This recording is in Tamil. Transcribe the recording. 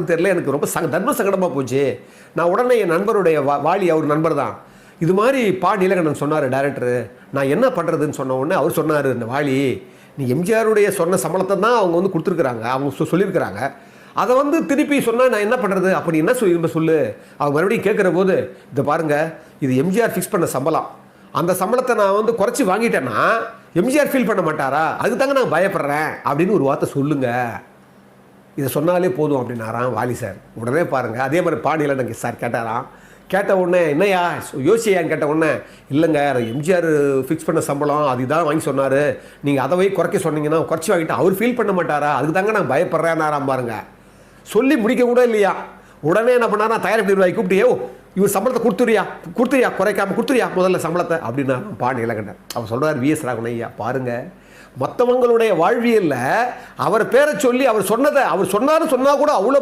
காரணத்துக்கு தெரியல, எனக்கு ரொம்ப தர்ம சங்கடமாக போச்சு. நான் உடனே என் நண்பருடைய வாலி, அவர் நண்பர் தான், இது மாதிரி நீலகண்டன் சொன்னார் டைரக்டரு, நான் என்ன பண்ணுறதுன்னு சொன்ன உடனே அவர் சொன்னார், இந்த வாலி நீ எம்ஜிஆருடைய சொன்ன சம்பளத்தை தான் அவங்க வந்து கொடுத்துருக்குறாங்க, அவங்க சொல்லியிருக்கிறாங்க, அதை வந்து திருப்பி சொன்னால் நான் என்ன பண்ணுறது, அப்படி என்ன சொல்லு. அவங்க மறுபடியும் கேட்குற போது, இதை பாருங்கள், இது எம்ஜிஆர் ஃபிக்ஸ் பண்ண சம்பளம், அந்த சம்பளத்தை நான் வந்து குறைச்சி வாங்கிட்டேன்னா எம்ஜிஆர் ஃபீல் பண்ண மாட்டாரா, அதுக்கு தாங்க நான் பயப்படுறேன் அப்படின்னு ஒரு வார்த்தை சொல்லுங்கள், இதை சொன்னாலே போதும் அப்படின்னாராம் வாலி சார். உடனே பாருங்கள், அதே மாதிரி நீலகண்டன் சார் கேட்டாராம். கேட்ட உடனே என்னையா யோசியான்னு கேட்ட உடனே, இல்லைங்க எம்ஜிஆர் ஃபிக்ஸ் பண்ண சம்பளம் அதுதான் வாங்கி சொன்னார், நீங்கள் அதை குறைக்க சொன்னீங்கன்னா குறைச்சி வாங்கிட்டு அவர் ஃபீல் பண்ண மாட்டாரா, அதுக்கு தாங்க நான் பயப்படுறேன்னாராம் பாருங்க. சொல்லி முடிக்க கூட இல்லையா, உடனே என்ன பண்ணாரா, தயாரிப்பு நிர்வாகி கூப்பிட்டு, இவர் சம்பளத்தை கொடுத்துறியா குறைக்காம கொடுத்துறியா முதல்ல சம்பளத்தை அப்படின்னா நீலகண்டன். அவர் சொல்கிறார், விஎஸ் ராகவன் ஐயா பாருங்கள், மற்றவங்களுடைய வாழ்வியலில் அவர் பேரை சொல்லி அவர் சொன்னதை அவர் சொன்னாலும் சொன்னால் கூட அவ்வளோ